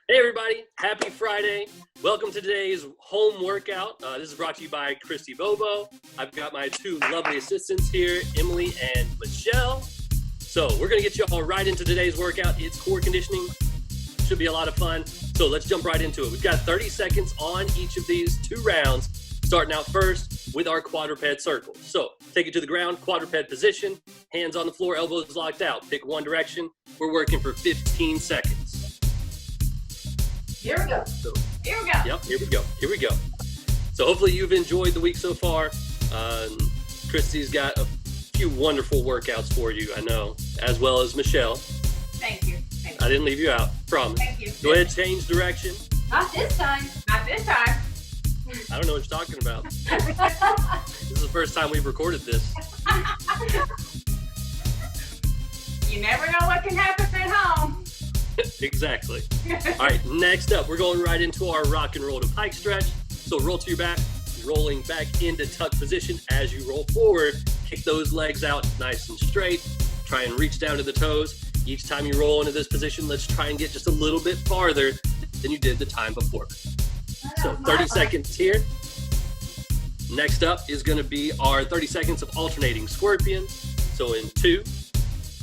Hey everybody, happy Friday. Welcome to today's home workout. This is brought to you by Christy Bobo. I've got my two lovely assistants here, Emily and Michelle. So we're gonna get you all right into today's workout. It's core conditioning, should be a lot of fun. So let's jump right into it. We've got 30 seconds on each of these 2 rounds, starting out first with our quadruped circle. So take it to the ground, quadruped position, hands on the floor, elbows locked out. Pick one direction. We're working for 15 seconds. Here we go. Here we go. Yep, here we go. So hopefully you've enjoyed the week so far. Christy's got a few wonderful workouts for you, I know, as well as Michelle. Thank you. I didn't leave you out, promise. Thank you. Go ahead, change direction. Not this time. Not this time. I don't know what you're talking about. This is the first time we've recorded this. You never know what can happen at home. Exactly. All right, next up, we're going right into our rock and roll to pike stretch. So roll to your back, rolling back into tuck position. As you roll forward, kick those legs out nice and straight. Try and reach down to the toes. Each time you roll into this position, let's try and get just a little bit farther than you did the time before. So 30 seconds here. Next up is going to be our 30 seconds of alternating scorpions. So in 2,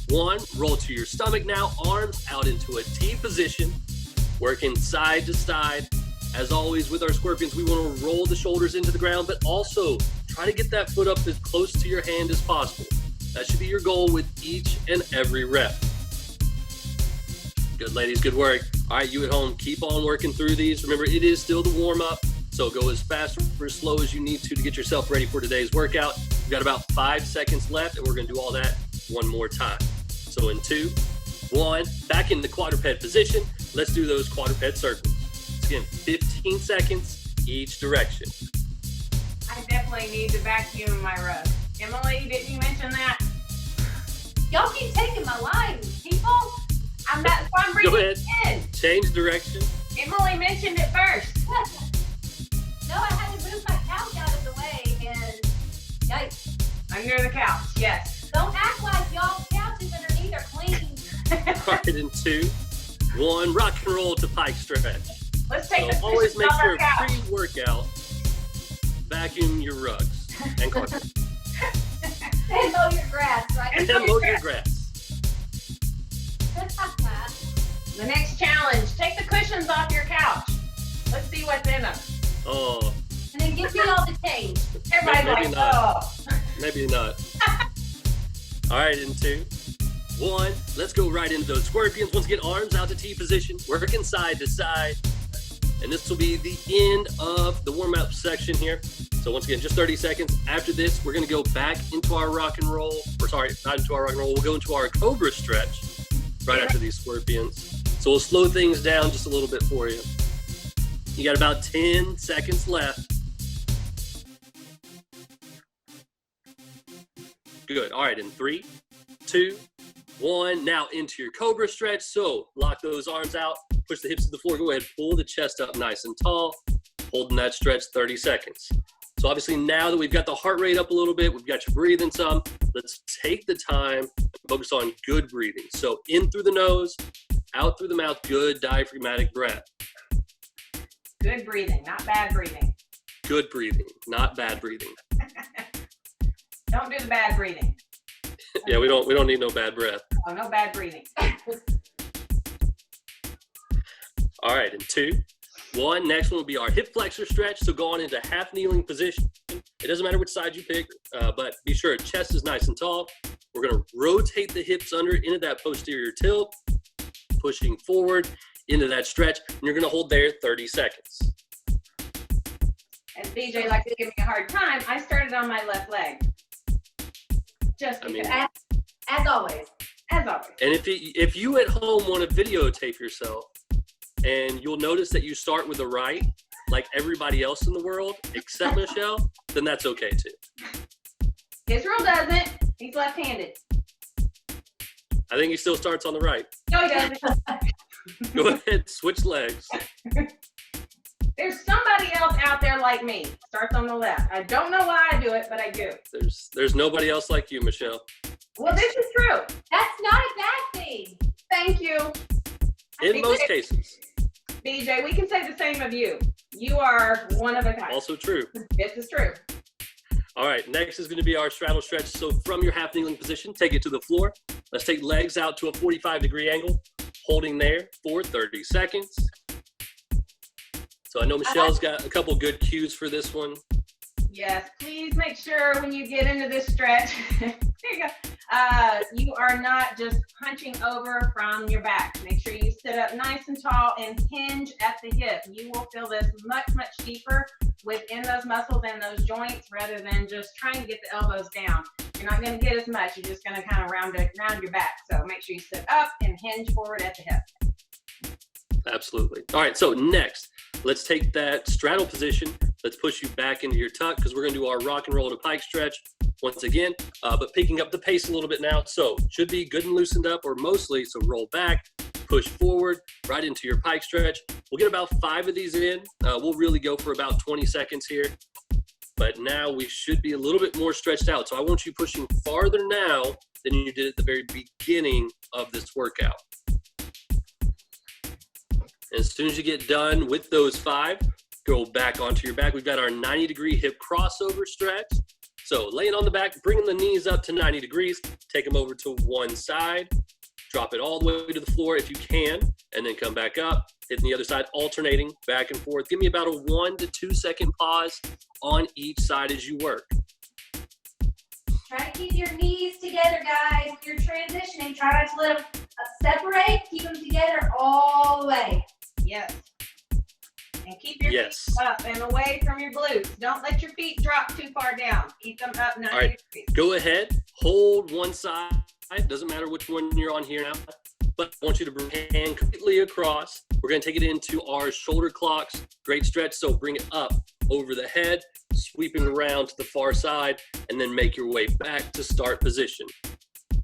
1, roll to your stomach now, arms out into a T position, working side to side. As always with our scorpions, we want to roll the shoulders into the ground, but also try to get that foot up as close to your hand as possible. That should be your goal with each and every rep. Good, ladies, good work. All right, you at home, keep on working through these. Remember, it is still the warm-up, so go as fast or as slow as you need to get yourself ready for today's workout. We've got about 5 seconds left, and we're going to do all that one more time. So in 2, 1, back in the quadruped position. Let's do those quadruped circles. Again, 15 seconds each direction. I definitely need to vacuum my rug. Emily, didn't you mention that? Y'all keep taking my line, people. I'm breathing Go ahead. in. Change direction. Emily mentioned it first. No, I had to move my couch out of the way and yikes. Under the couch, yes. Don't act like y'all's couches underneath are clean. All right, in 2, 1, rock and roll to pike stretch. Let's take So the always make sure couch. pre-workout, vacuum your rugs and carpet. And mow your grass, right? And mow your grass. The next challenge, take the cushions off your couch. Let's see what's in them. Oh, And then give me all the change. Everybody's Maybe like, not. oh. maybe not. All right, in 2, 1, let's go right into those scorpions. Once again, arms out to T position, working side to side. And this will be the end of the warm-up section here. So once again, just 30 seconds. After this, we're gonna go back into our rock and roll, or sorry, not into our rock and roll, we'll go into our cobra stretch right after these scorpions. So we'll slow things down just a little bit for you. You got about 10 seconds left. Good, all right, in 3, 2, 1, now into your cobra stretch. So lock those arms out, push the hips to the floor, go ahead, pull the chest up nice and tall, holding that stretch 30 seconds. So obviously now that we've got the heart rate up a little bit, we've got you breathing some, let's take the time and focus on good breathing. So in through the nose, out through the mouth, good diaphragmatic breath. Good breathing, not bad breathing. Good breathing, not bad breathing. Don't do the bad breathing. Yeah, we don't need no bad breath. Oh, no bad breathing. All right, in 2, 1, next one will be our hip flexor stretch. So go on into half kneeling position. It doesn't matter which side you pick, but be sure chest is nice and tall. We're gonna rotate the hips under into that posterior tilt, pushing forward into that stretch, and you're gonna hold there 30 seconds. As BJ likes to give me a hard time, I started on my left leg. Just because, As always. as always. And if you at home want to videotape yourself, and you'll notice that you start with the right, like everybody else in the world, except Michelle, then that's okay too. Israel doesn't. He's left-handed. I think he still starts on the right. No, he doesn't. Go ahead, switch legs. There's somebody else out there like me. Starts on the left. I don't know why I do it, but I do. There's nobody else like you, Michelle. Well, this is true. That's not a bad thing. Thank you. In most cases. BJ, we can say the same of you. You are one of a kind. Also true. This is true. All right, next is going to be our straddle stretch. So from your half kneeling position, take it to the floor. Let's take legs out to a 45-degree angle, holding there for 30 seconds. So I know Michelle's got a couple good cues for this one. Yes, please make sure when you get into this stretch, there you go, you are not just hunching over from your back. Make sure you sit up nice and tall and hinge at the hip. You will feel this much, much deeper within those muscles and those joints rather than just trying to get the elbows down. You're not going to get as much. You're just going to kind of round your back. So make sure you sit up and hinge forward at the hip. Absolutely. All right, so next, let's take that straddle position. Let's push you back into your tuck because we're going to do our rock and roll to pike stretch once again, but picking up the pace a little bit now. So should be good and loosened up, or mostly, so roll back, push forward, right into your pike stretch. We'll get about 5 of these in. We'll really go for about 20 seconds here. But now we should be a little bit more stretched out. So I want you pushing farther now than you did at the very beginning of this workout. As soon as you get done with those 5, go back onto your back. We've got our 90-degree hip crossover stretch. So laying on the back, bringing the knees up to 90 degrees, take them over to one side, drop it all the way to the floor if you can, and then come back up, hitting the other side, alternating back and forth. Give me about a 1 to 2 second pause on each side as you work. Try to keep your knees together, guys. You're transitioning. Try not to let them separate. Keep them together all the way. Yes. And keep your feet up and away from your glutes. Don't let your feet drop too far down. Keep them up 90 degrees. Go ahead, hold one side. Doesn't matter which one you're on here now, but I want you to bring your hand completely across. We're going to take it into our shoulder clocks. Great stretch. So bring it up over the head, sweeping around to the far side, and then make your way back to start position.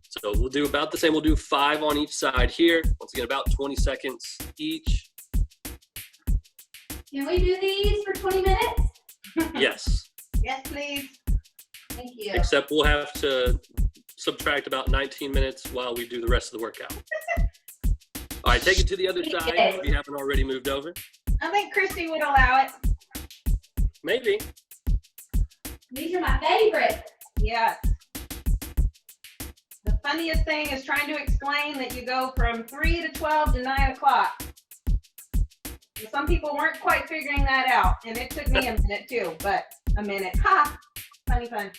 So we'll do about the same. We'll do 5 on each side here. Once again, about 20 seconds each. Can we do these for 20 minutes? Yes. Yes, please. Thank you. Except we'll have to subtract about 19 minutes while we do the rest of the workout. All right, take it to the other side if you haven't already moved over. I think Christy would allow it. Maybe. These are my favorite. Yes. The funniest thing is trying to explain that you go from 3 to 12 to 9 o'clock. Some people weren't quite figuring that out, and it took me a minute too, but a minute. Ha! Funny fun.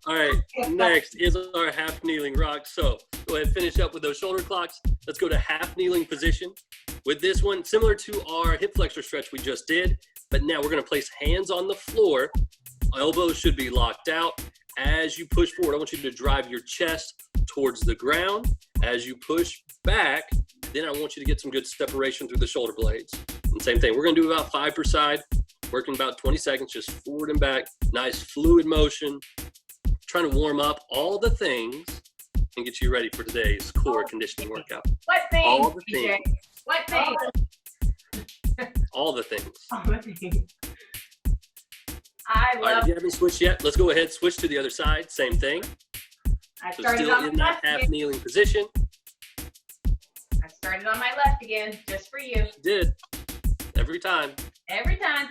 All right, next is our half kneeling rock. So go ahead and finish up with those shoulder clocks. Let's go to half kneeling position. With this one, similar to our hip flexor stretch we just did, but now we're going to place hands on the floor. Elbows should be locked out. As you push forward, I want you to drive your chest towards the ground. As you push back, then I want you to get some good separation through the shoulder blades. And same thing, we're going to do about 5 per side, working about 20 seconds, just forward and back. Nice fluid motion, trying to warm up all the things and get you ready for today's core conditioning workout. What things? All the BJ? things. What things? All the things. All the things. I All right, love if you haven't switched yet, let's go ahead, switch to the other side, same thing. I So started still on in my that left half again. kneeling position. I started on my left again, just for you. Did, every time. Every time.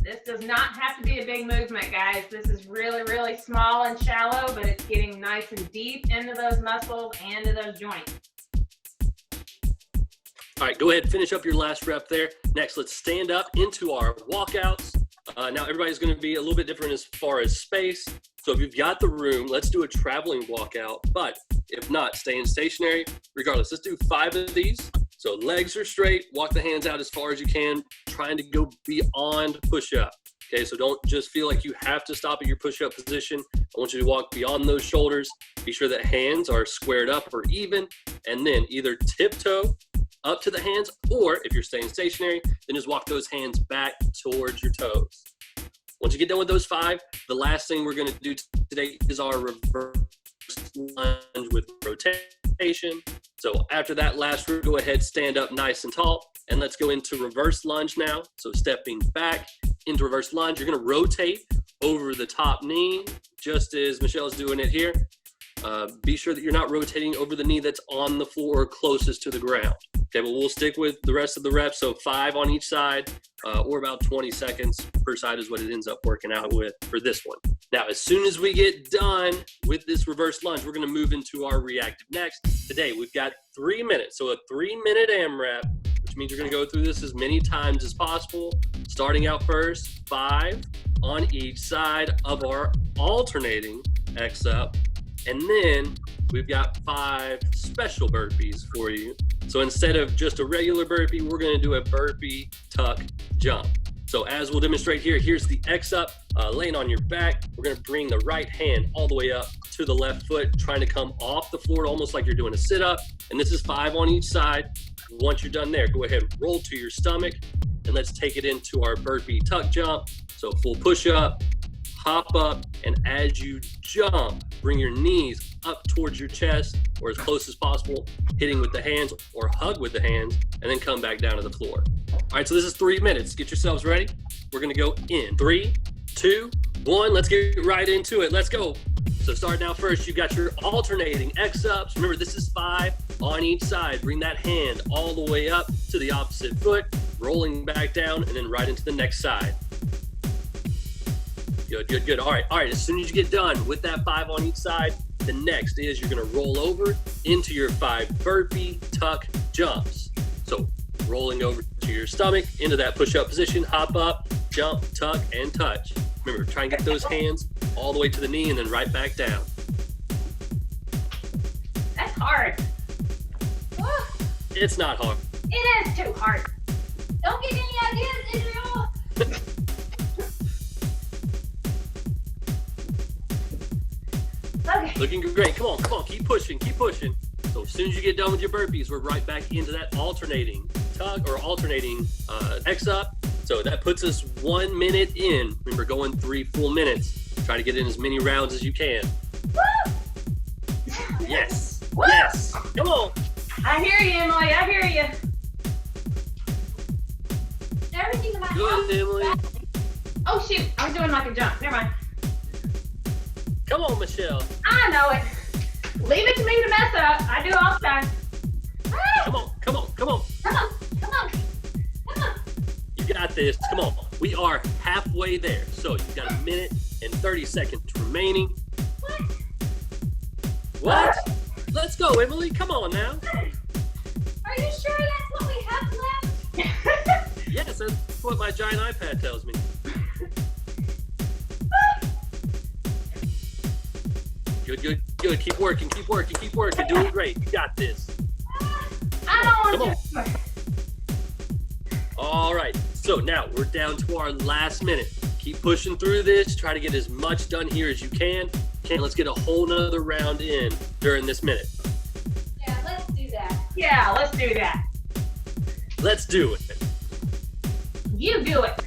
This does not have to be a big movement, guys. This is really, really small and shallow, but it's getting nice and deep into those muscles and into those joints. All right, go ahead, finish up your last rep there. Next, let's stand up into our walkouts. Now, everybody's going to be a little bit different as far as space. So if you've got the room, let's do a traveling walkout. But if not, staying stationary. Regardless, let's do 5 of these. So legs are straight, walk the hands out as far as you can, trying to go beyond push-up. Okay, so don't just feel like you have to stop at your push-up position. I want you to walk beyond those shoulders. Be sure that hands are squared up or even, and then either tiptoe up to the hands, or if you're staying stationary, then just walk those hands back towards your toes. Once you get done with those 5, the last thing we're going to do today is our reverse lunge with rotation. So after that last root, go ahead, stand up nice and tall, and let's go into reverse lunge now. So stepping back into reverse lunge, you're going to rotate over the top knee, just as Michelle's doing it here. Be sure that you're not rotating over the knee that's on the floor closest to the ground. Okay, but we'll stick with the rest of the reps. So 5 on each side, or about 20 seconds per side is what it ends up working out with for this one. Now, as soon as we get done with this reverse lunge, we're gonna move into our reactive next. Today, we've got 3 minutes. So a 3-minute AMRAP, which means you're gonna go through this as many times as possible. Starting out first, 5 on each side of our alternating X up. And then we've got 5 special burpees for you. So instead of just a regular burpee, we're gonna do a burpee, tuck, jump. So as we'll demonstrate here, here's the X up, laying on your back. We're gonna bring the right hand all the way up to the left foot, trying to come off the floor, almost like you're doing a sit up. And this is 5 on each side. Once you're done there, go ahead and roll to your stomach, and let's take it into our burpee tuck jump. So full push up, hop up, and as you jump, bring your knees up towards your chest or as close as possible, hitting with the hands or hug with the hands, and then come back down to the floor. All right, so this is 3 minutes. Get yourselves ready. We're gonna go in 3, 2, 1. Let's get right into it. Let's go. So starting out first, you got your alternating X ups. Remember, this is 5 on each side. Bring that hand all the way up to the opposite foot, rolling back down, and then right into the next side. Good, good, good. All right. As soon as you get done with that 5 on each side, the next is you're gonna roll over into your 5 burpee tuck jumps. So rolling over to your stomach, into that push-up position, hop up, jump, tuck, and touch. Remember, try and get those hands all the way to the knee and then right back down. That's hard. Woo. It's not hard. It is too hard. Don't get any ideas, Israel. Okay. Looking great. Come on, keep pushing, keep pushing. So as soon as you get done with your burpees, we're right back into that alternating tug or alternating X up. So that puts us 1 minute in. Remember, going 3 full minutes. Try to get in as many rounds as you can. Woo! Yes, Woo! yes. Come on. I hear you, Emily. I hear you. Everything in my Good, Emily. Oh, shoot. I was doing like a jump. Never mind. Come on, Michelle. I know it. Leave it to me to mess up. I do all the time. Ah! Come on, come on, come on. Come on, come on, come on. You got this. Come on. We are halfway there. So you've got 1 minute and 30 seconds remaining. What? Let's go, Emily. Come on now. Are you sure that's what we have left? Yes, that's what my giant iPad tells me. Good, good, good. Keep working, keep working, keep working. Doing great. You got this. I don't want Come to. All right. So now we're down to our last minute. Keep pushing through this. Try to get as much done here as you can. Okay, let's get a whole nother round in during this minute. Yeah, let's do that. Yeah, let's do that. Let's do it. You do it.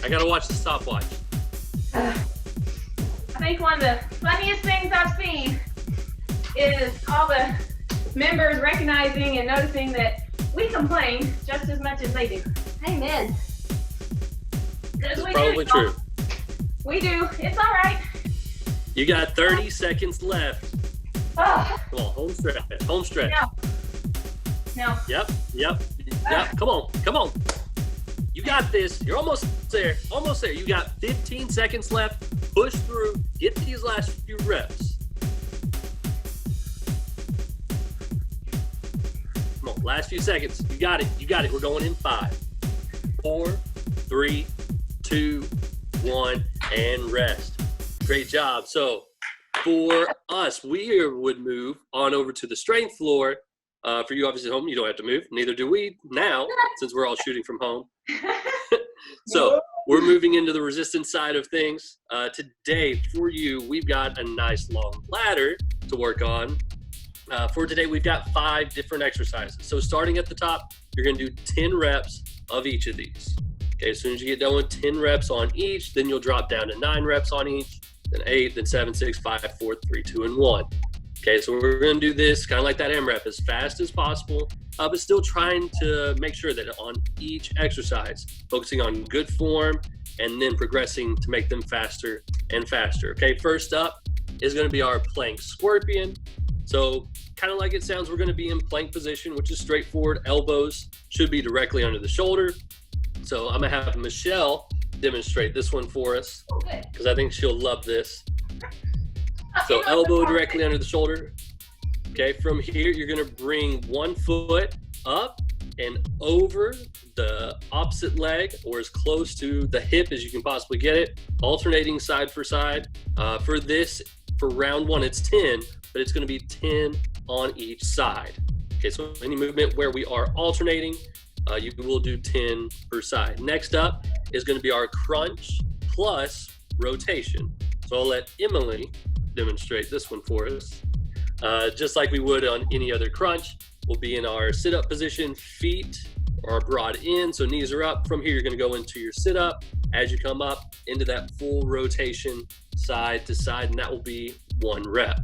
I gotta watch the stopwatch. I think one of the funniest things I've seen is all the members recognizing and noticing that we complain just as much as they do. Amen. Because That's we probably do. true. We do. It's all right. You got 30 seconds left. Oh, Come on, home stretch. Home stretch. no. Yep. Come on, come on. You got this. You're almost there. Almost there. You got 15 seconds left. Push through. Get these last few reps. Come on, last few seconds. You got it. You got it. We're going in 5, 4, 3, 2, 1, and rest. Great job. So for us, we would move on over to the strength floor. For you, obviously, at home, you don't have to move. Neither do we now, since we're all shooting from home. So we're moving into the resistance side of things. Today, for you, we've got a nice long ladder to work on. For today, we've got 5 different exercises. So starting at the top, you're going to do 10 reps of each of these. Okay, as soon as you get done with 10 reps on each, then you'll drop down to 9 reps on each, then 8, then 7, 6, 5, 4, 3, 2, and 1. Okay, so we're going to do this kind of like that AMRAP as fast as possible, but still trying to make sure that on each exercise, focusing on good form and then progressing to make them faster and faster. Okay, first up, is going to be our plank scorpion. So kind of like it sounds, we're going to be in plank position, which is straightforward. Elbows should be directly under the shoulder. So I'm going to have Michelle demonstrate this one for us Oh, good. because I think she'll love this. So elbow directly under the shoulder. Okay, from here, you're going to bring one foot up and over the opposite leg or as close to the hip as you can possibly get it, alternating side for side. For this, for round one, it's 10, but it's going to be 10 on each side. Okay, so any movement where we are alternating, you will do 10 per side. Next up is going to be our crunch plus rotation. So I'll let Emily demonstrate this one for us. Just like we would on any other crunch, we'll be in our sit-up position. Feet are broad in, so knees are up. From here, you're going to go into your sit-up. As you come up into that full rotation side to side, and that will be 1 rep.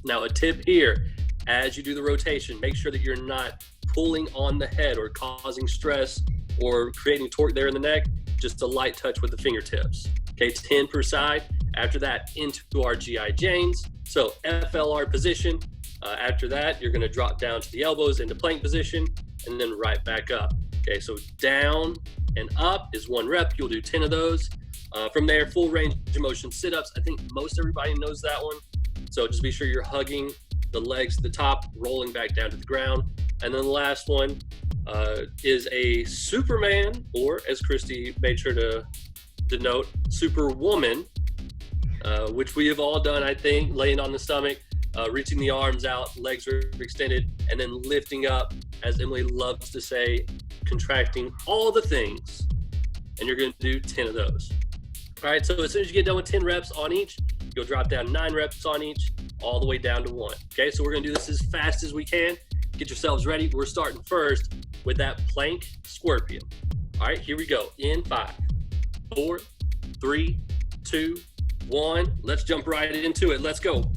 Now, a tip here, as you do the rotation, make sure that you're not pulling on the head or causing stress or creating torque there in the neck. Just a light touch with the fingertips. Okay, 10 per side. After that, into our GI Janes. So FLR position. After that, you're going to drop down to the elbows into plank position and then right back up. Okay, so down and up is 1 rep. You'll do 10 of those. From there, full range of motion sit-ups. I think most everybody knows that one. So just be sure you're hugging the legs to the top, rolling back down to the ground. And then the last one is a Superman, or as Christy made sure to denote, Superwoman, which we have all done, I think, laying on the stomach, reaching the arms out, legs are extended, and then lifting up, as Emily loves to say, contracting all the things. And you're going to do 10 of those. All right, so as soon as you get done with 10 reps on each, you'll drop down 9 reps on each, all the way down to 1. Okay, so we're going to do this as fast as we can. Get yourselves ready. We're starting first with that plank scorpion. All right, here we go. In 5, 4, 3, 2, 1. Let's jump right into it. Let's go.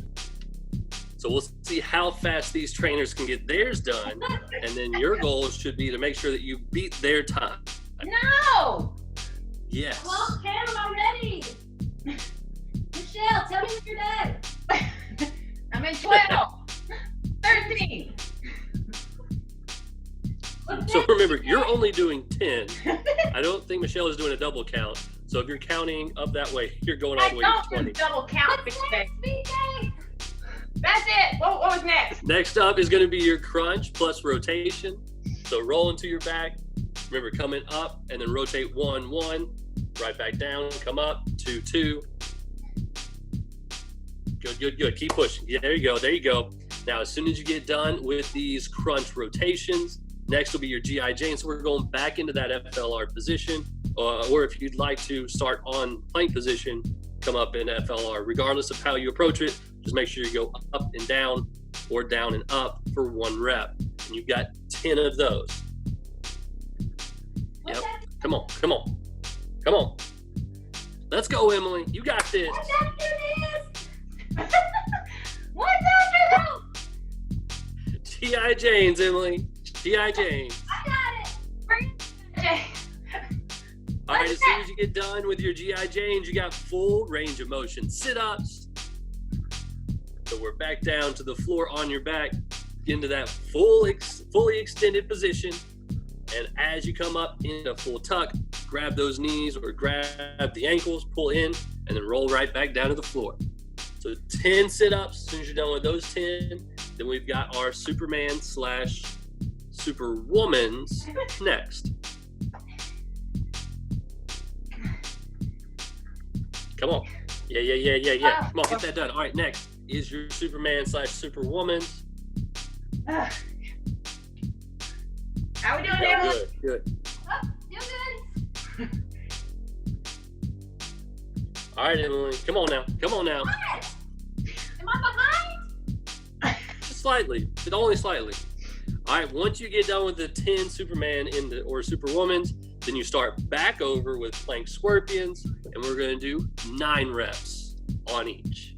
So we'll see how fast these trainers can get theirs done. And then your goal should be to make sure that you beat their time. No! Yes. Well, Cam, I'm ready. Michelle, tell me when you're done. I'm in 12, 13. So remember, you're only doing 10. I don't think Michelle is doing a double count. So if you're counting up that way, you're going all I the way to don't 20. do double count. What's BK. next, BK? That's it. What was next? Next up is going to be your crunch plus rotation. So roll into your back. Remember, coming up and then rotate 1, 1. Right back down, come up, 2, 2. Good, good, good. Keep pushing. Yeah, there you go. There you go. Now, as soon as you get done with these crunch rotations, next will be your GI Jane. So we're going back into that FLR position. Or if you'd like to start on plank position, come up in FLR. Regardless of how you approach it, just make sure you go up and down or down and up for 1 rep. And you've got 10 of those. What's Yep. that? Come on, come on, come on. Let's go, Emily. You got this. What's after this? What's after this? GI Janes, Emily. GI Janes. I got it. Bring it, Jay. All right, as soon as you get done with your GI Janes, you got full range of motion sit-ups. So we're back down to the floor on your back, into that fully extended position. And as you come up in a full tuck, grab those knees or grab the ankles, pull in, and then roll right back down to the floor. So 10 sit-ups. As soon as you're done with those 10, then we've got our Superman / Superwoman's next. Come on. Yeah. Come on, get that done. All right, next is your Superman / Superwoman's. How we doing, Emily? Good. Oh, still good. All right, Emily. Come on now. What? Am I behind? Just slightly, but only slightly. All right, once you get done with the 10 Superman or Superwoman's, then you start back over with plank scorpions, and we're going to do 9 reps on each.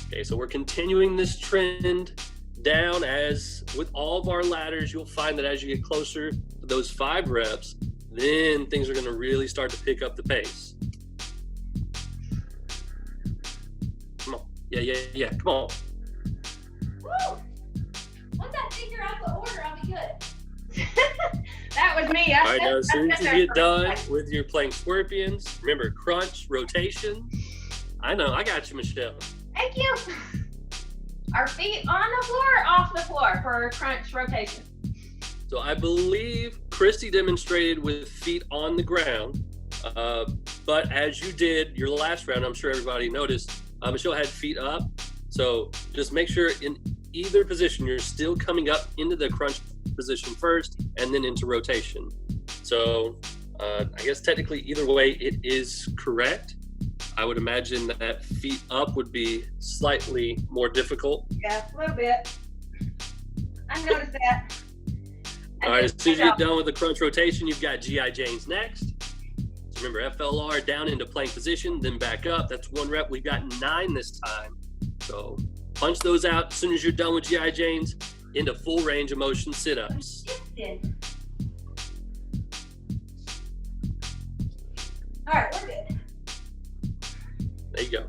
Okay, so we're continuing this trend down. As with all of our ladders, you'll find that as you get closer to those 5 reps, then things are going to really start to pick up the pace. Come on. Yeah. Come on. Woo! Once I figure out the order, I'll be good. That was me. All right, now as soon as you get done with your plank scorpions, remember crunch, rotation. I know, I got you, Michelle. Thank you. Our feet on the floor, or off the floor for crunch rotation. So I believe Christy demonstrated with feet on the ground, but as you did your last round, I'm sure everybody noticed, Michelle had feet up. So just make sure in either position, you're still coming up into the crunch position first and then into rotation. So I guess technically either way, it is correct. I would imagine that feet up would be slightly more difficult. Yeah, a little bit. I noticed that. All right, as soon as you get done with the crunch rotation, you've got GI Janes next. So remember, FLR down into plank position, then back up. That's 1 rep. We've got 9 this time. So punch those out as soon as you're done with GI Janes into full range of motion sit-ups. Shifted. All right, we're good.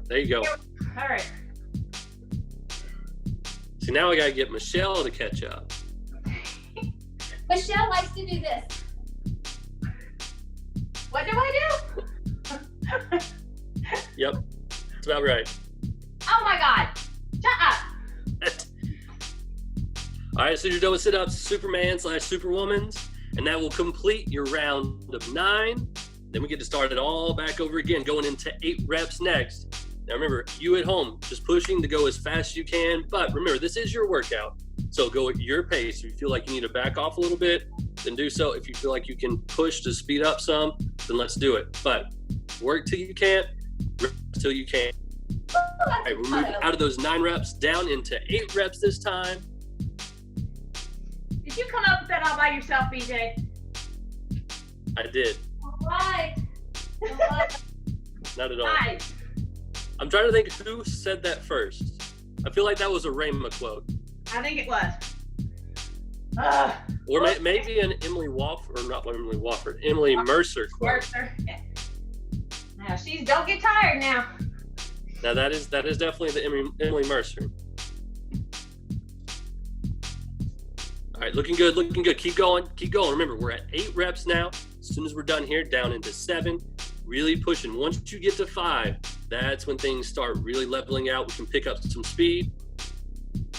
There you go. All right. So now I gotta get Michelle to catch up. Michelle likes to do this. What do I do? Yep, that's about right. Oh my God. Shut up. All right, so you're done with sit-ups, Superman/Superwomans, and that will complete your round of 9. Then we get to start it all back over again, going into 8 reps next. Now remember, you at home, just pushing to go as fast as you can, but remember, this is your workout, so go at your pace. If you feel like you need to back off a little bit, then do so. If you feel like you can push to speed up some, then let's do it. But work till you can't, rep till you can. All right, we're moving out of those 9 reps down into 8 reps this time. Did you come up with that all by yourself, BJ? I did, All right. not at all. Nice. I'm trying to think who said that first. I feel like that was a Rhema quote. I think it was. Or maybe an Emily Wofford, or not Emily Wofford, Emily Mercer quote. Yeah. Now she's don't get tired now. Now that is definitely the Emily Mercer. All right, looking good. Keep going. Remember, we're at 8 reps now. As soon as we're done here, down into 7. Really pushing. Once you get to 5, that's when things start really leveling out. We can pick up some speed.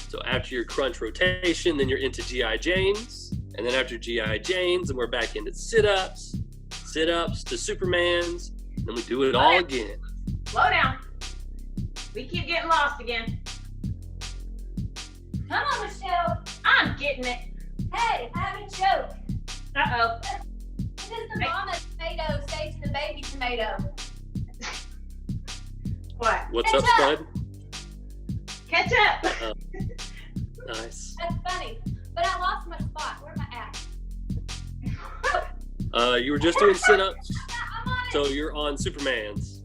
So after your crunch rotation, then you're into GI Janes. And then after GI Janes, then we're back into sit-ups to Supermans. And then we do it all again. Slow down. We keep getting lost again. Come on, Michelle. I'm getting it. Hey, I have a joke. Uh-oh. This is the mama tomato say to the baby tomato. What? What's up, Catch up. Spud? Catch up. Nice. That's funny. But I lost my spot. Where am I at? You were just doing sit-ups, I'm on it. so you're on Supermans.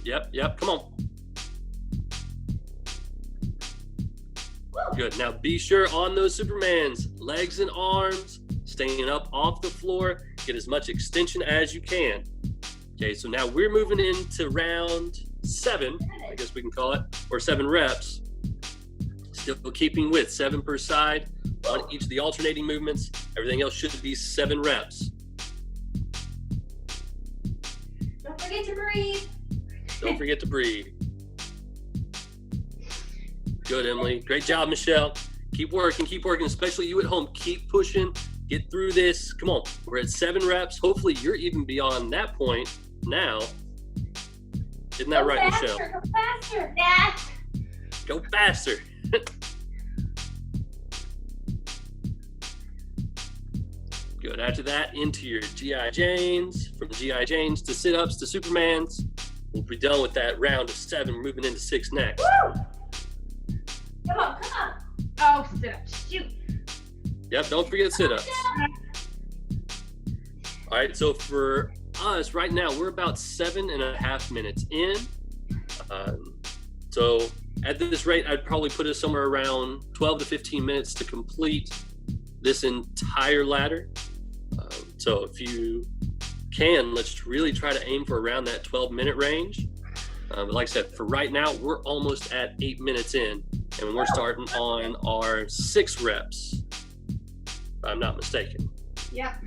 Yep. Come on. Good. Now be sure on those Supermans, legs and arms, staying up off the floor, get as much extension as you can. Okay, so now we're moving into round 7, I guess we can call it, or 7 reps. Still keeping with 7 per side on each of the alternating movements. Everything else should be 7 reps. Don't forget to breathe. Don't forget to breathe. Good, Emily. Great job, Michelle. Keep working, especially you at home. Keep pushing. Get through this. Come on. We're at 7 reps. Hopefully, you're even beyond that point now. Isn't that Go right, faster, Michelle? Go faster. Yes. Go faster. Good. After that, into your GI Janes. From GI Janes to sit-ups to Supermans. We'll be done with that round of 7. We're moving into 6 next. Woo! Come on. Oh, sit up. Shoot. Yep, don't forget sit-ups. All right, so for us right now, we're about 7.5 minutes in. So at this rate, I'd probably put us somewhere around 12 to 15 minutes to complete this entire ladder. So if you can, let's really try to aim for around that 12-minute range. But like I said, for right now, we're almost at 8 minutes in, and we're starting on our 6 reps, if I'm not mistaken. Yep.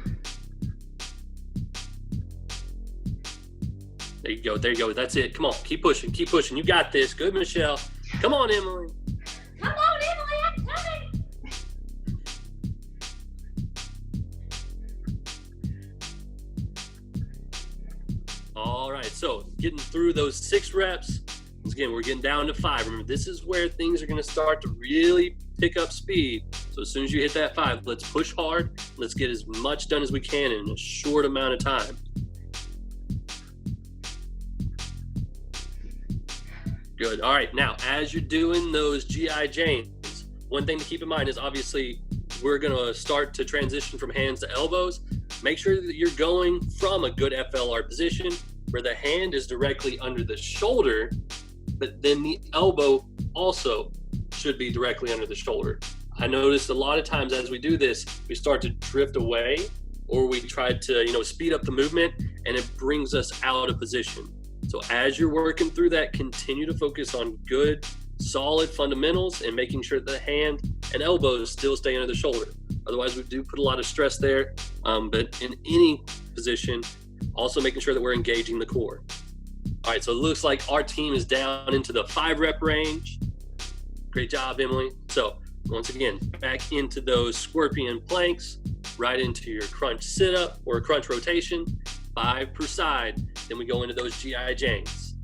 There you go. There you go. That's it. Come on. Keep pushing. Keep pushing. You got this. Good, Michelle. Come on, Emily. Come on, Emily, I'm coming. All right. So getting through those 6 reps. Once again, we're getting down to 5. Remember, this is where things are going to start to really pick up speed. So as soon as you hit that 5, let's push hard. Let's get as much done as we can in a short amount of time. Good. All right. Now, as you're doing those GI Janes, one thing to keep in mind is obviously we're going to start to transition from hands to elbows. Make sure that you're going from a good FLR position where the hand is directly under the shoulder, but then the elbow also should be directly under the shoulder. I noticed a lot of times as we do this, we start to drift away, or we try to, speed up the movement, and it brings us out of position. So as you're working through that, continue to focus on good, solid fundamentals and making sure the hand and elbows still stay under the shoulder. Otherwise, we do put a lot of stress there. But in any position, also making sure that we're engaging the core. All right, so it looks like our team is down into the 5 rep range. Great job, Emily. So once again, back into those scorpion planks, right into your crunch sit-up or crunch rotation, 5 per side. Then we go into those GI Janes.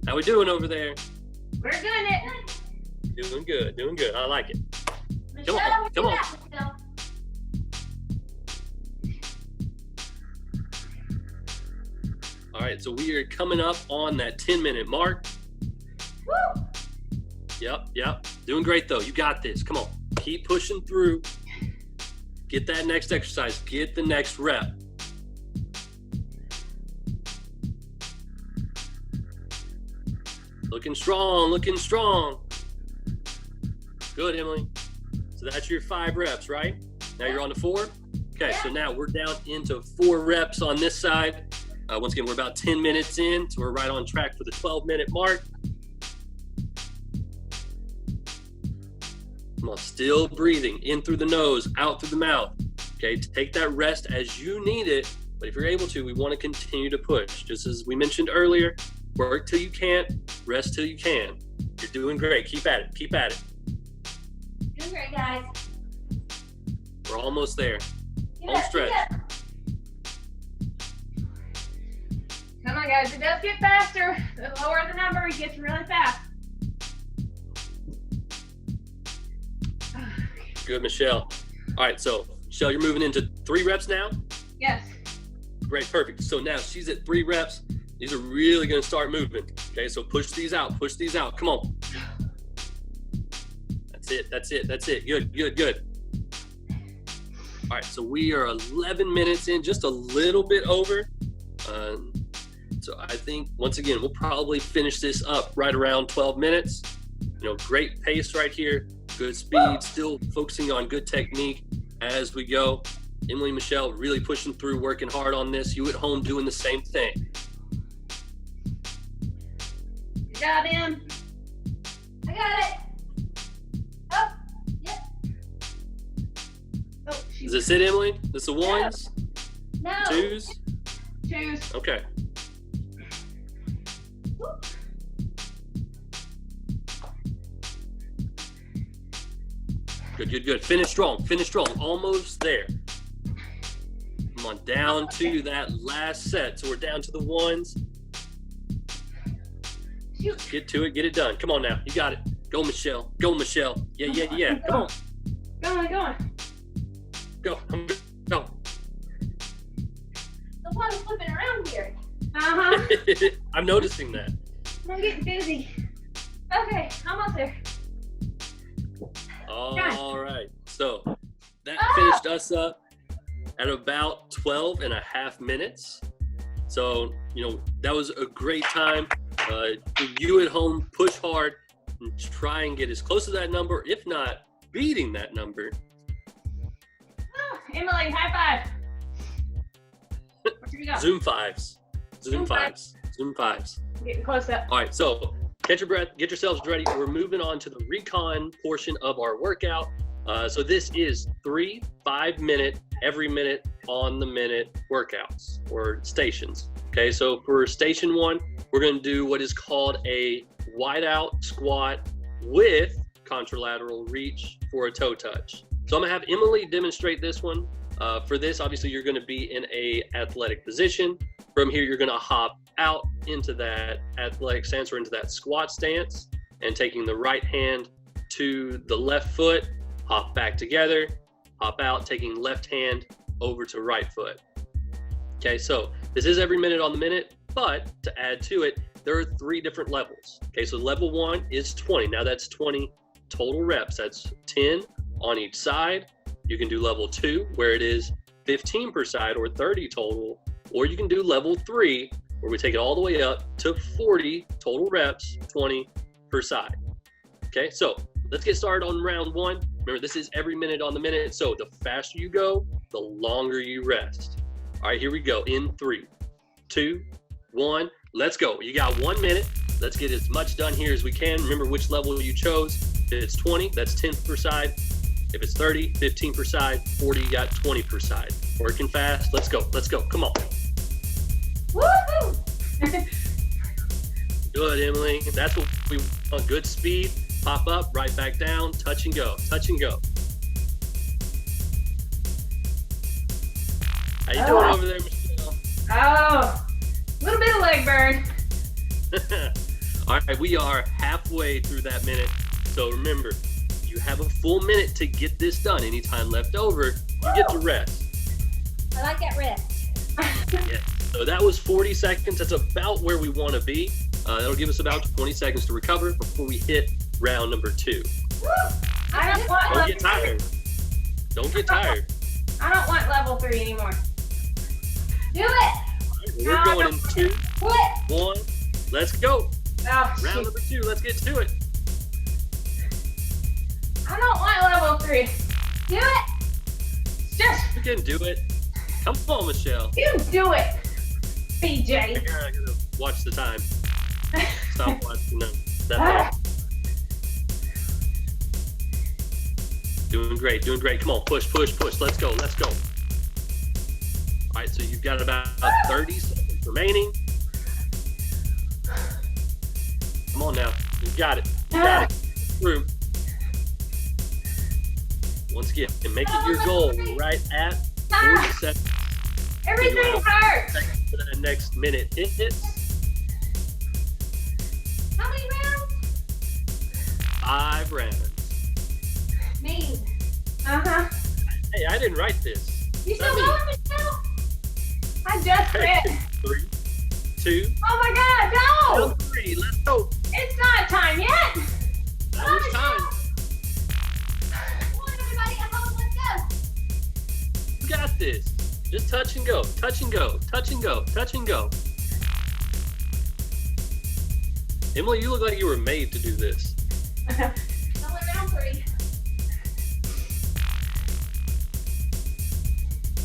How we doing over there? We're doing it. Doing good, doing good. I like it. Michelle, on, come on. Michelle. All right, so we are coming up on that 10-minute mark. Woo! Yep. Doing great, though. You got this. Come on. Keep pushing through. Get that next exercise. Get the next rep. Looking strong, looking strong. Good, Emily. So that's your 5 reps, right? Now you're on to 4? Okay, so now we're down into 4 reps on this side. Once again, we're about 10 minutes in, so we're right on track for the 12-minute mark. Come on, still breathing in through the nose, out through the mouth. Okay, take that rest as you need it, but if you're able to, we want to continue to push. Just as we mentioned earlier, work till you can't, rest till you can. You're doing great. Keep at it. Keep at it. Doing great, guys. We're almost there. Get Home up, stretch. get up. Come on, guys. It does get faster. The lower the number, it gets really fast. Good, Michelle. All right, so Michelle, you're moving into 3 reps now? Yes. Great, perfect. So now she's at 3 reps. These are really going to start moving. Okay, so push these out. Push these out. Come on. That's it. Good. All right, so we are 11 minutes in, just a little bit over. So I think, once again, we'll probably finish this up right around 12 minutes. Great pace right here. Good speed, still focusing on good technique as we go. Emily, Michelle, really pushing through, working hard on this. You at home doing the same thing. Good job, Em. I got it. Oh, yep. Oh, Is this it, Emily? This the ones? No. 2s? Choose. Okay. Good. Finish strong. Almost there. Come on, down to that last set. So we're down to the 1s. Get to it. Get it done. Come on now. You got it. Go, Michelle. Yeah. Come on. Go on. Go. The one flipping around here. Uh-huh. I'm noticing that. I'm getting busy. Okay, almost there. All right. So that finished us up at about 12 and a half minutes. So, that was a great time. You at home, push hard and try and get as close to that number, if not beating that number. Emily, high five. Where you go? Zoom fives. Zoom Zoom fives. Zoom fives. Getting close up. All right, so catch your breath, get yourselves ready. We're moving on to the recon portion of our workout. So this is 3 5-minute, every minute on the minute workouts or stations. Okay, so for station 1, we're going to do what is called a wide out squat with contralateral reach for a toe touch. So I'm going to have Emily demonstrate this one. For this, obviously, you're going to be in a athletic position. From here, you're going to hop out into that athletic stance or into that squat stance, and taking the right hand to the left foot, hop back together, hop out, taking left hand over to right foot. Okay, so this is every minute on the minute, but to add to it, there are 3 different levels. Okay, so level 1 is 20. Now that's 20 total reps. That's 10 on each side. You can do level 2, where it is 15 per side or 30 total, or you can do level 3, where we take it all the way up to 40 total reps, 20 per side. Okay, so let's get started on round 1. Remember, this is every minute on the minute, so the faster you go, the longer you rest. All right, here we go. In 3, 2, 1, let's go. You got 1 minute. Let's get as much done here as we can. Remember which level you chose. If it's 20, that's 10 per side. If it's 30, 15 per side. 40, you got 20 per side. Working fast. Let's go. Let's go. Come on. Woohoo! Good, Emily. That's what we want. Good speed. Pop up, right back down. Touch and go. Touch and go. How you doing over there, Michelle? Oh, a little bit of leg burn. All right, we are halfway through that minute. So remember, you have a full minute to get this done. Any time left over, you get to rest. I like that rest. Yeah. So that was 40 seconds. That's about where we want to be. That'll give us about 20 seconds to recover before we hit round number 2. I don't want Don't level get tired. Don't get tired. I don't want level 3 anymore. Do it. We're going in 2, Quit. 1. Let's go. Oh, Round shoot. number 2. Let's get to it. I don't want level 3. Do it. Just You can do it. Come on, Michelle. you do it, BJ. I gotta watch the time. Stop watching. No, Ah. that's it. Doing great, doing great. Come on, push, push, push. Let's go, let's go. All right, so you've got about 30 seconds remaining. Come on now, you got it. You got it. Through. Once again, and make it your goal right at 40 seconds. Everything hurts. For the next minute hits. How many rounds? 5 rounds. Mean. Uh-huh. Hey, I didn't write this. You still Not me. going, Michelle? I just Hey, quit. 3, 2, Oh my God, no! 3. Let's go. It's not time yet. Now it's time. Come on, everybody. At home, let's go. You got this. Just touch and go. Touch and go. Touch and go. Touch and go. Emily, you look like you were made to do this. Only round 3.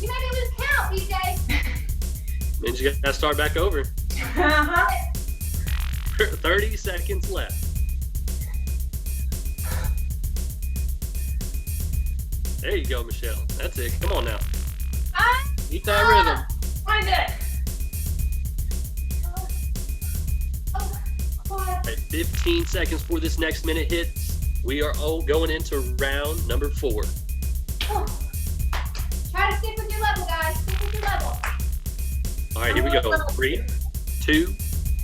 You made me lose count, BJ. Means you gotta start back over. Uh-huh. 30 seconds left. There you go, Michelle. That's it. Come on now. Keep that rhythm. I did. Quiet. All right, 15 seconds before this next minute hits. We are going into round number 4. Oh. Try to stick with your level, guys. Stick with your level. All right, here we go. 3, 2,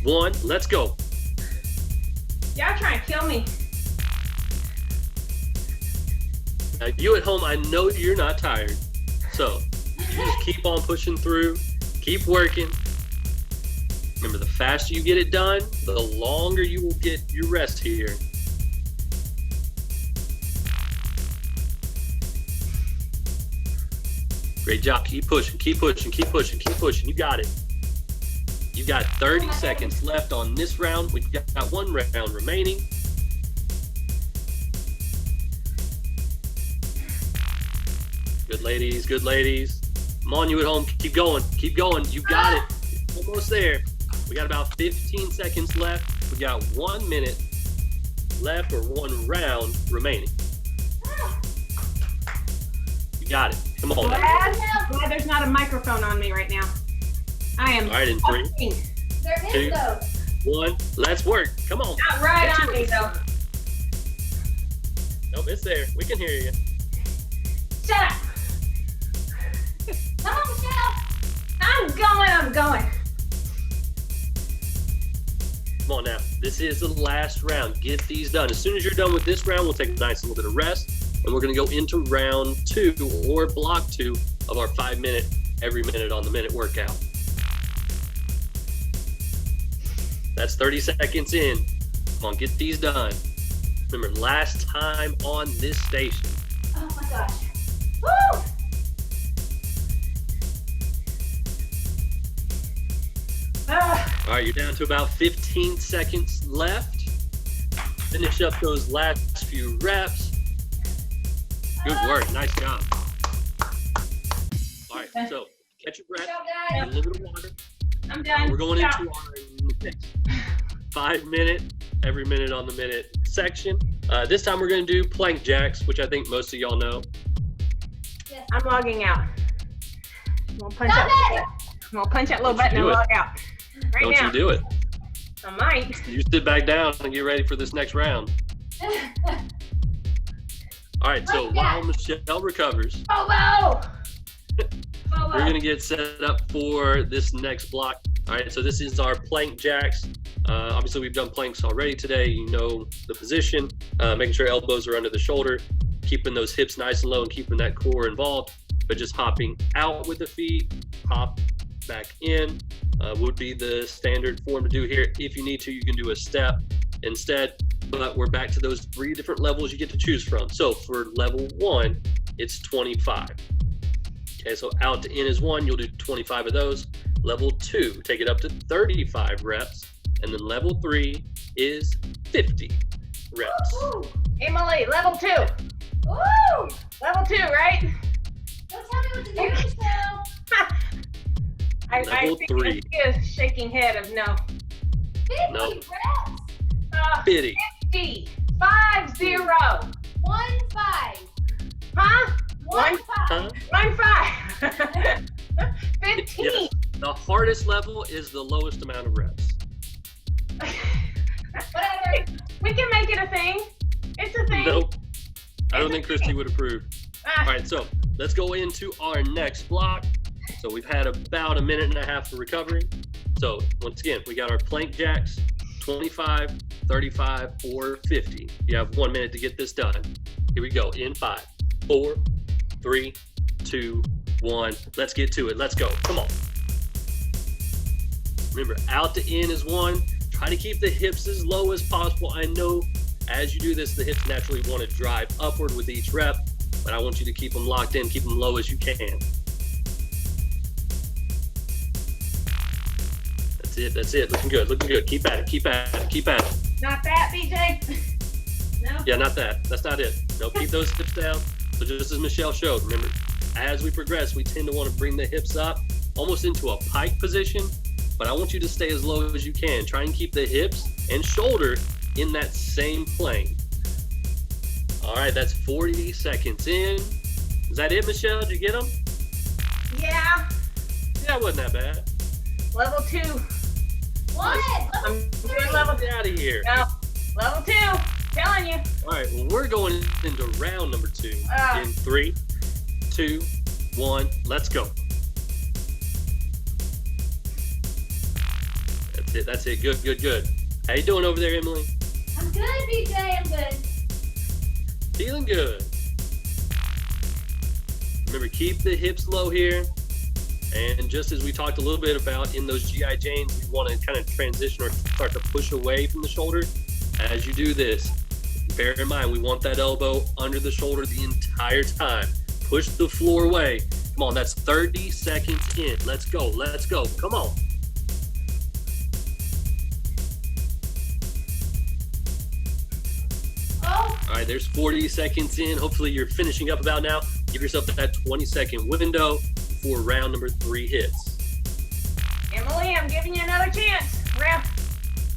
1. Let's go. Y'all trying to kill me. Now, you at home, I know you're not tired. So, you just keep on pushing through. Keep working. Remember, the faster you get it done, the longer you will get your rest here. Great job. Keep pushing, keep pushing, keep pushing, keep pushing. You got it. You got 30 seconds left on this round. We've got 1 round remaining. Good Good ladies, good ladies. Come on, you at home. Keep going. Keep going. You got it. Almost there. We got about 15 seconds left. We got 1 minute left, or one round remaining. You got it. Come on. Glad there's not a microphone on me right now. I am. All right, in 3, There Two. is though. 1. Let's work. Come on. Not right Get on to me it. though. Nope, it's there. We can hear you. Shut up. Come on, Michelle. I'm going. Come on now. This is the last round. Get these done. As soon as you're done with this round, we'll take a nice little bit of rest, and we're going to go into round 2, or block 2 of our 5-minute, every minute on the minute workout. That's 30 seconds in. Come on, get these done. Remember, last time on this station. Oh my gosh. Woo! All right, you're down to about 15 seconds left. Finish up those last few reps. Good work. Nice job. All right, so catch your Good breath. job, Get a guys. little bit of water. I'm done. We're going Stop. into our next 5-minute, every minute on the minute section. This time we're going to do plank jacks, which I think most of y'all know. Yes. I'm logging out. I'm gonna punch Stop that. it! I'm gonna punch that little Don't you button and do it. log out. Right Don't now. you do it. I might. You sit back down and get ready for this next round. All right, so Plank while jacks. Michelle recovers, Bobo! we're going to get set up for this next block. All right, so this is our plank jacks. Obviously, we've done planks already today. You know the position, making sure elbows are under the shoulder, keeping those hips nice and low and keeping that core involved, but just hopping out with the feet, hop back in would be the standard form to do here. If you need to, you can do a step instead, but we're back to those 3 different levels you get to choose from. So for level 1, it's 25. Okay, so out to in is 1, you'll do 25 of those. Level 2, take it up to 35 reps. And then level 3 is 50 reps. Woo! Emily, level 2. Woo! Level 2, right? Don't tell me what to do, Michelle. I Level think 3. I see a shaking head of no. 50 Nope. reps. 50. 50. 50. 1-5. Huh? 1-5. Huh? 1-5. 15. Yes. The hardest level is the lowest amount of reps. Whatever. We can make it a thing. It's a thing. Nope. I don't think Christy would approve. Ah, All right, so let's go into our next block. So we've had about a minute and a half for recovery. So once again, we got our plank jacks, 25, 35, or 50. You have 1 minute to get this done. Here we go in 5, 4, 3, 2, 1. Let's get to it. Let's go. Come on. Remember, out to in is 1. Try to keep the hips as low as possible. I know as you do this, the hips naturally want to drive upward with each rep, but I want you to keep them locked in, keep them low as you can. That's it, that's it. Looking good, looking good. Keep at it, keep at it, keep at it. not that, BJ. No. Yeah, not that. That's not it. No, keep those hips down. So just as Michelle showed, remember, as we progress, we tend to want to bring the hips up almost into a pike position, but I want you to stay as low as you can. Try and keep the hips and shoulder in that same plane. All right, that's 40 seconds in. Is that it, Michelle? Did you get them? Yeah. Yeah, it wasn't that bad. Level 2. One. I'm doing level 2. Get out of here. No. Level 2. Telling you. All right, well, we're going into round number 2 Ah. in 3, 2, 1. Let's go. That's it. That's it. Good, good, good. How you doing over there, Emily? I'm good, BJ. I'm good. Feeling good. Remember, keep the hips low here. And just as we talked a little bit about in those GI Janes, we want to kind of transition or start to push away from the shoulder. As you do this, bear in mind, we want that elbow under the shoulder the entire time. Push the floor away. Come on, that's 30 seconds in. Let's go, let's go. Come on. Oh, All right, there's 40 seconds in. Hopefully you're finishing up about now. Give yourself that 20-second window before round number 3 hits. Emily, I'm giving you another chance. Rep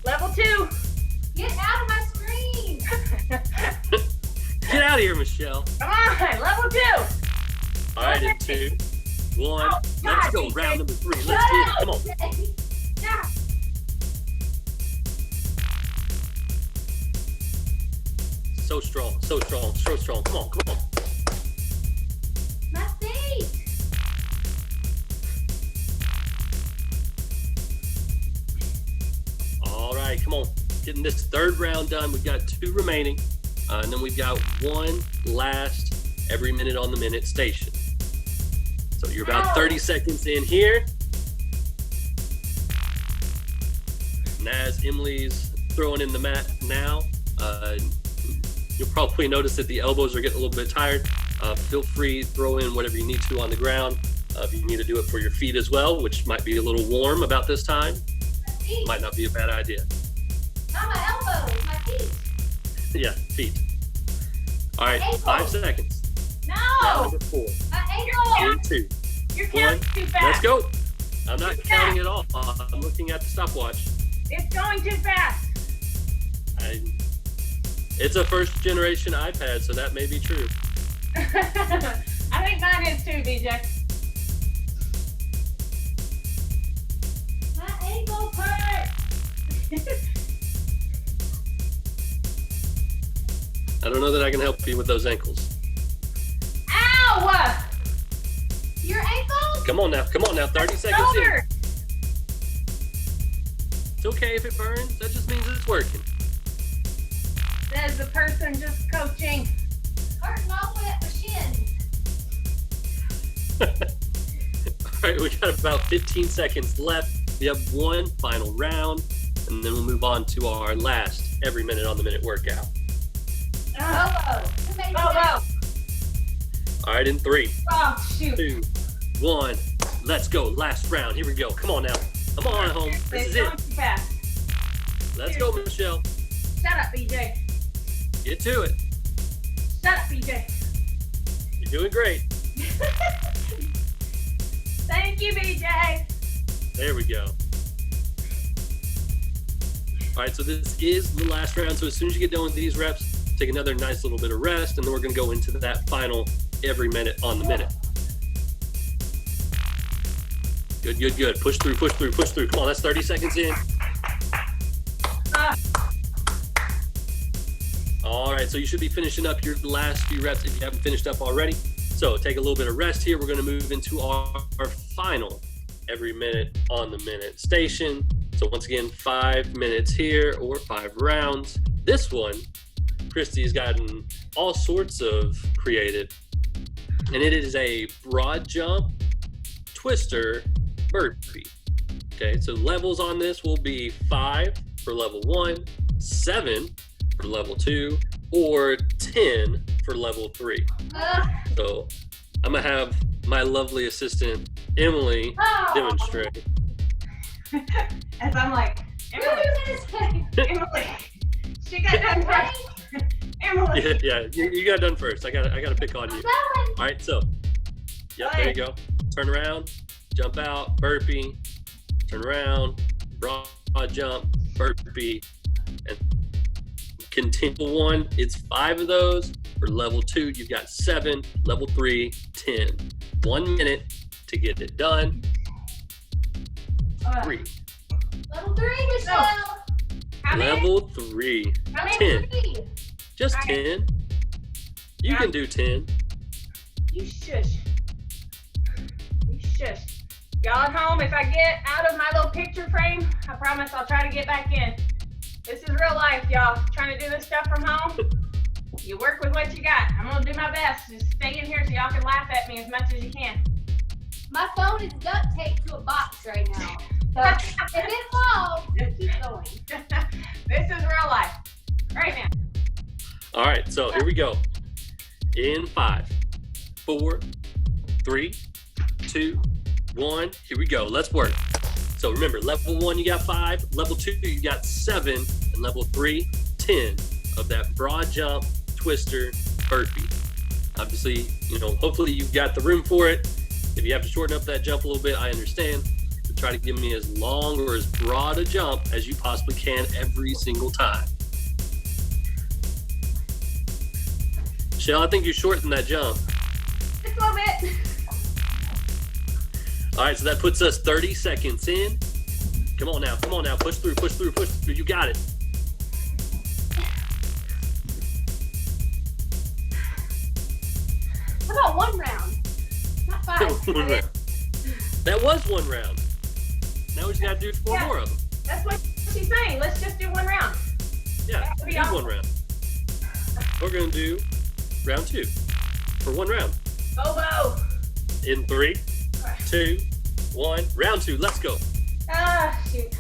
level 2. Get out of my screen. Get out of here, Michelle. Come on, level 2. All right, in 2, 1, Oh, let's God, go. DJ. Round number 3. Shut Let's get it. up. Come on. Yeah. So strong, so strong, so strong. Come on, come on. My feet. All right, come on. Getting this 3rd round done. We've got 2 remaining. And then we've got 1 last every minute on the minute station. So you're about 30 seconds in here. And as Emily's throwing in the mat now, you'll probably notice that the elbows are getting a little bit tired. Feel free to throw in whatever you need to on the ground. If you need to do it for your feet as well, which might be a little warm about this time, My feet. might not be a bad idea. Not my elbows. My feet. Yeah, feet. All right, Ankle. 5 seconds. Round No, number 4, My ankle. in 2. you're counting too fast. Let's go. I'm not counting it all. I'm looking at the stopwatch. It's going too fast. It's a 1st generation iPad, so that may be true. I think mine is too, DJ. My ankle hurt. I don't know that I can help you with those ankles. Ow! Your ankle. Come on now, 30 seconds in. Shoulder. It's okay if it burns, that just means it's working. Says the person just coaching. Hurting all the way up my shins. All right, we got about 15 seconds left. We have 1 final round, and then we'll move on to our last every minute on the minute workout. Elbow. Who made Oh, that? oh, All right, in 3, oh, shoot. 2, 1, let's go. Last round. Here we go. Come on now. Come on, home. This is It's going it. too fast. Let's go, Michelle. Shut up, BJ. Get to it. Shut up, BJ. You're doing great. Thank you, BJ. There we go. All right, so this is the last round. So as soon as you get done with these reps, take another nice little bit of rest, and then we're going to go into that final every minute on the minute. Good, good, good. Push through, push through, push through. Come on, that's 30 seconds in. All right, so you should be finishing up your last few reps if you haven't finished up already. So take a little bit of rest here. We're going to move into our final every minute on the minute station. So once again, 5 minutes here or 5 rounds. This one, Christy's gotten all sorts of creative, and it is a broad jump, twister, burpee. Okay, so levels on this will be 5 for level 1, 7 for level 2, or 10 for level 3. So I'm gonna have my lovely assistant Emily Oh. demonstrate. As I'm like, Emily, Emily, she got done first. Emily. Yeah, you got done first. I gotta pick on you. All right, so yep, there you go. Turn around, jump out, burpee, turn around, broad jump, burpee, and continue 1. It's 5 of those. For level 2, you've got 7. Level 3, 10. 1 minute to get it done. 3. Level 3, Michelle. How many? Level 3, How many? 10. 3. Just All right. 10. You can do 10. You shush. You shush. Y'all at home, if I get out of my little picture frame, I promise I'll try to get back in. This is real life, y'all. Trying to do this stuff from home. You work with what you got. I'm gonna do my best. Just stay in here so y'all can laugh at me as much as you can. My phone is duct taped to a box right now. So if it falls, keep going. This is real life. Right now. All right, so here we go. In 5, 4, 3, 2, 1. Here we go. Let's work. So remember, level 1, you got 5. Level 2, you got 7. And level 3, 10 of that broad jump, twister, burpee. Obviously, hopefully you've got the room for it. If you have to shorten up that jump a little bit, I understand. But try to give me as long or as broad a jump as you possibly can every single time. Michelle, I think you shortened that jump. Just a little bit. All right, so that puts us 30 seconds in. Come on now, push through. You got it. How about 1 round? Not 5. One round. That was 1 round. Now we just gotta do 4 more of them. That's what she's saying. Let's just do 1 round. Yeah, That would be do awesome. 1 round. We're gonna do round 2 for 1 round. Bobo. In 3, 2, 1. Round 2. Let's go. Ah, shoot.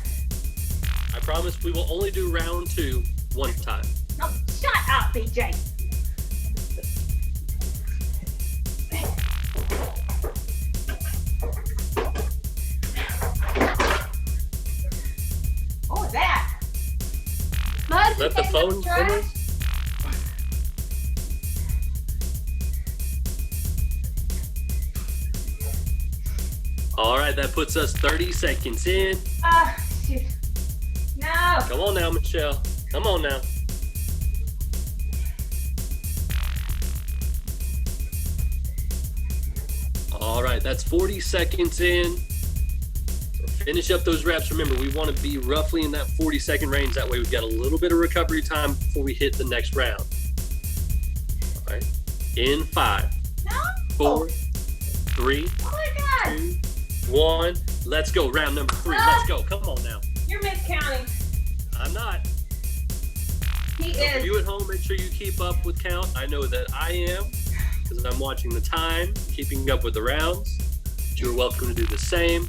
I promise we will only do round 2 one time. No, shut up, BJ. What was that? Mud, Let the take up phone. trash. Emily. All right, that puts us 30 seconds in. Ah, shoot. No. Come on now, Michelle. Come on now. All right, that's 40 seconds in. So finish up those reps. Remember, we want to be roughly in that 40-second range. That way we've got a little bit of recovery time before we hit the next round. All right, in 5, No. 4, 3, Oh my God. 2, 1. Let's go. Round number 3. Let's go. Come on now. You're miscounting. I'm not. He So for is. you at home, make sure you keep up with count. I know that I am, because I'm watching the time, keeping up with the rounds. But you're welcome to do the same,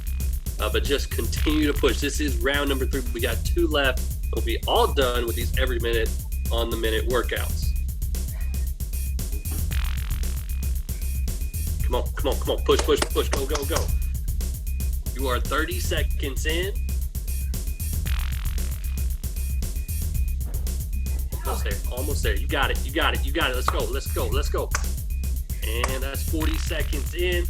but just continue to push. This is round number 3. We got 2 left. We'll be all done with these every minute on the minute workouts. Come on. Push. Go. You are 30 seconds in. Almost there. You got it. Let's go. And that's 40 seconds in.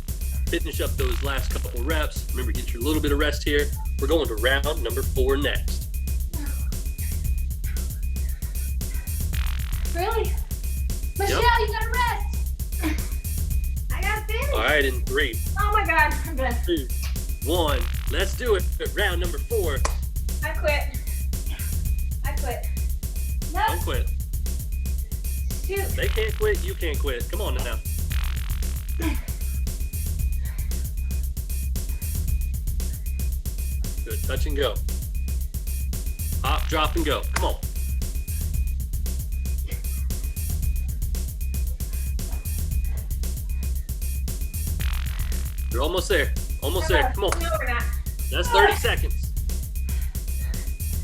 Finish up those last couple reps. Remember, get your little bit of rest here. We're going to round number 4 next. Really? Michelle, you gotta rest. I got finished. All right, in 3, Oh my God. I'm done. 2, 1. Let's do it. Round number 4. I quit. No. Don't quit. Shoot. They can't quit. You can't quit. Come on now. Good. Touch and go. Hop, drop, and go. Come on. You're almost there. Almost there. Come on. No, we're not. That's 30 seconds.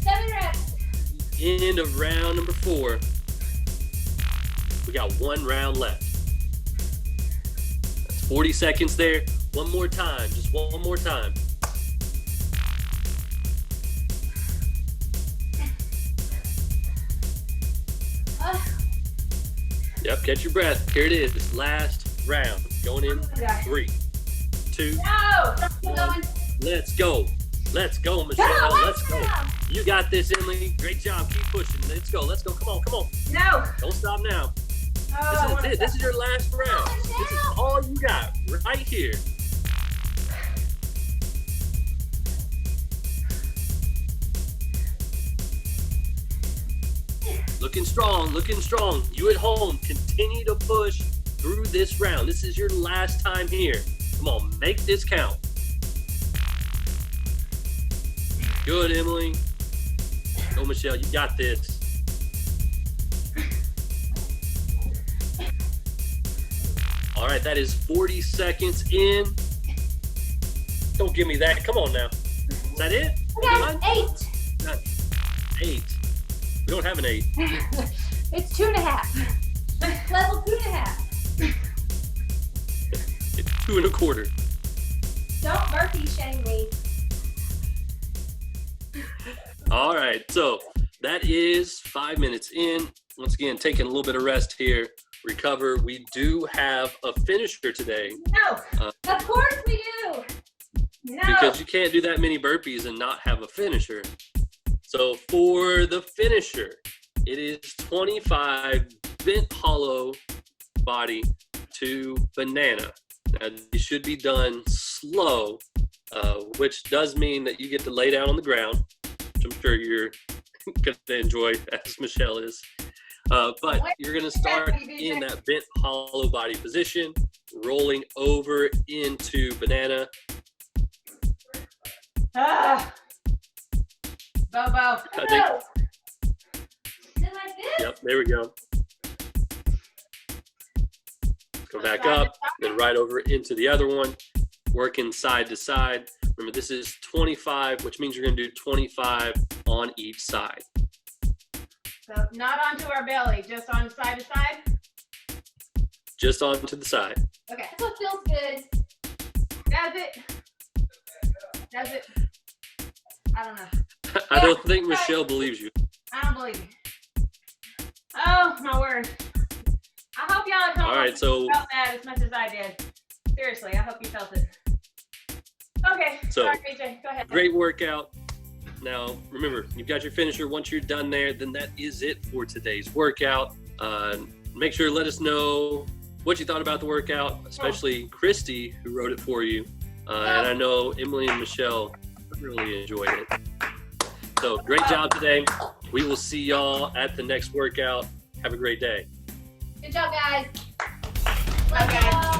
7 reps. End of round number 4. We got 1 round left. That's 40 seconds there. One more time. Just one more time. Yep, catch your breath. Here it is. Last round. Going in 3, 2, No. Keep going. let's go. Let's go, Michelle. Go, Let's go. You got this, Emily. Great job. Keep pushing. Let's go. Come on. No. Don't stop now. Oh, This is it. This is your last round. This is all you got right here. Looking strong. You at home, continue to push through this round. This is your last time here. Come on, make this count. Good, Emily. Go, Michelle. You got this. All right, that is 40 seconds in. Don't give me that. Come on now. Is that it? We got 8. Not 8. We don't have an 8. It's 2.5. Level 2.5. It's 2 1/4. Don't burpee shame me. All right, so that is 5 minutes in. Once again, taking a little bit of rest here recover. We do have a finisher today No, Of course we do. no. because you can't do that many burpees and not have a finisher. So for the finisher, it is 25 bent hollow body to banana. Now, you should be done slow, which does mean that you get to lay down on the ground, which I'm sure you're going to enjoy, as Michelle is. But you're going to start in that bent hollow body position, rolling over into banana. Ah. Bobo. I think, No. Is it like this? yep, there we go. Go back up, then right over into the other one, working side to side. Remember, this is 25, which means you're going to do 25 on each side. So not onto our belly, just on side to side. Just onto the side. Okay. That's what feels good. Does it? Does it? I don't know. I don't think Michelle believes you. I don't believe you. Oh my word. I hope y'all at home All right, so felt that as much as I did. Seriously, I hope you felt it. Okay. So, sorry, AJ, go ahead. great workout. Now, remember, you've got your finisher. Once you're done there, then that is it for today's workout. Make sure to let us know what you thought about the workout, especially Christy, who wrote it for you. And I know Emily and Michelle really enjoyed it. So great job today. We will see y'all at the next workout. Have a great day. Good job, guys. Okay. Love y'all.